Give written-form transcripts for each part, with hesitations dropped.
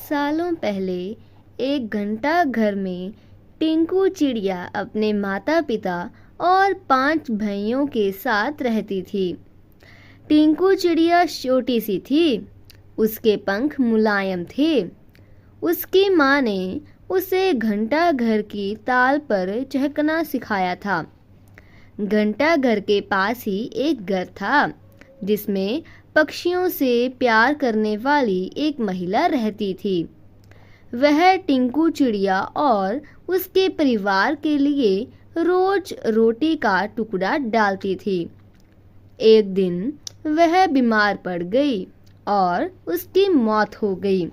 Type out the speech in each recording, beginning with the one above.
सालों पहले एक घंटा घर में टिंकू चिड़िया अपने माता पिता और 5 भाइयों के साथ रहती थी। टिंकू चिड़िया छोटी सी थी, उसके पंख मुलायम थे। उसकी माँ ने उसे घंटा घर की ताल पर चहकना सिखाया था। घंटा घर के पास ही एक घर था जिसमें पक्षियों से प्यार करने वाली एक महिला रहती थी। वह टिंकू चिड़िया और उसके परिवार के लिए रोज रोटी का टुकड़ा डालती थी। एक दिन वह बीमार पड़ गई और उसकी मौत हो गई।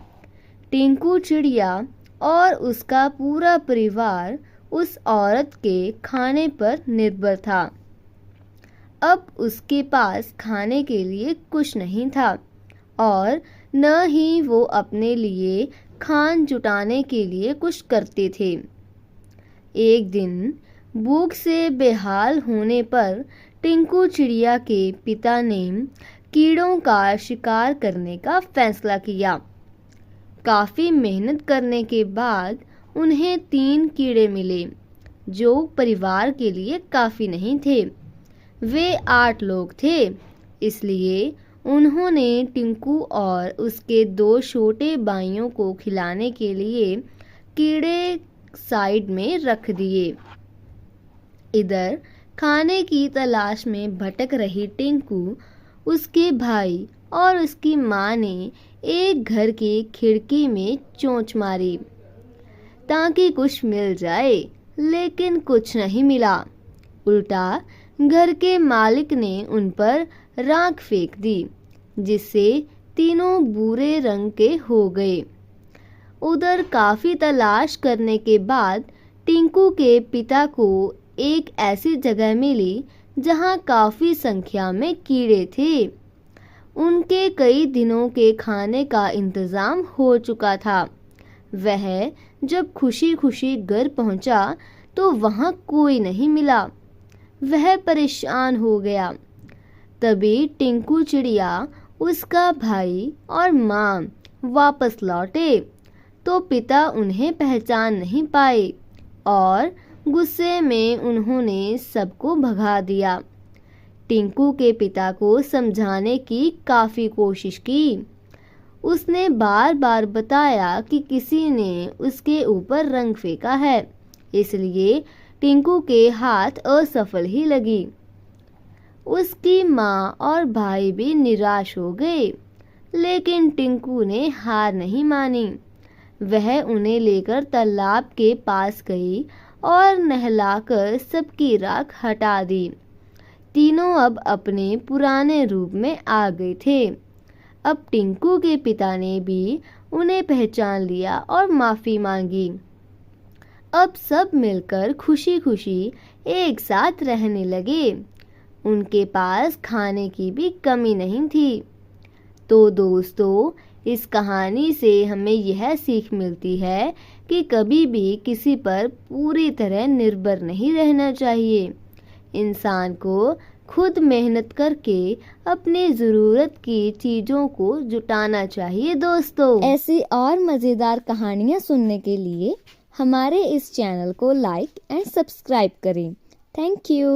टिंकू चिड़िया और उसका पूरा परिवार उस औरत के खाने पर निर्भर था। अब उसके पास खाने के लिए कुछ नहीं था और न ही वो अपने लिए खान जुटाने के लिए कुछ करते थे। एक दिन भूख से बेहाल होने पर टिंकू चिड़िया के पिता ने कीड़ों का शिकार करने का फैसला किया। काफ़ी मेहनत करने के बाद उन्हें 3 कीड़े मिले जो परिवार के लिए काफ़ी नहीं थे। वे 8 लोग थे, इसलिए उन्होंने टिंकू और उसके 2 छोटे भाइयों को खिलाने के लिए कीड़े साइड में रख दिए। इधर खाने की तलाश में भटक रही टिंकू, उसके भाई और उसकी माँ ने एक घर की खिड़की में चोंच मारी ताकि कुछ मिल जाए, लेकिन कुछ नहीं मिला। उल्टा घर के मालिक ने उन पर राख फेंक दी, जिससे तीनों बुरे रंग के हो गए। उधर काफ़ी तलाश करने के बाद टिंकू के पिता को एक ऐसी जगह मिली जहां काफ़ी संख्या में कीड़े थे। उनके कई दिनों के खाने का इंतज़ाम हो चुका था। वह जब खुशी खुशी घर पहुंचा तो वहां कोई नहीं मिला। वह परेशान हो गया। तभी टिंकू चिड़िया, उसका भाई और माँ वापस लौटे तो पिता उन्हें पहचान नहीं पाए और गुस्से में उन्होंने सबको भगा दिया। टिंकू के पिता को समझाने की काफ़ी कोशिश की। उसने बार बार बताया कि किसी ने उसके ऊपर रंग फेंका है, इसलिए टिंकू के हाथ असफल ही लगी। उसकी माँ और भाई भी निराश हो गए, लेकिन टिंकू ने हार नहीं मानी। वह उन्हें लेकर तालाब के पास गई और नहलाकर सबकी राख हटा दी। तीनों अब अपने पुराने रूप में आ गए थे। अब टिंकू के पिता ने भी उन्हें पहचान लिया और माफ़ी मांगी। अब सब मिलकर खुशी खुशी एक साथ रहने लगे। उनके पास खाने की भी कमी नहीं थी। तो दोस्तों, इस कहानी से हमें यह सीख मिलती है कि कभी भी किसी पर पूरी तरह निर्भर नहीं रहना चाहिए। इंसान को खुद मेहनत करके अपनी ज़रूरत की चीज़ों को जुटाना चाहिए। दोस्तों, ऐसी और मज़ेदार कहानियाँ सुनने के लिए हमारे इस चैनल को लाइक एंड सब्सक्राइब करें। Thank you.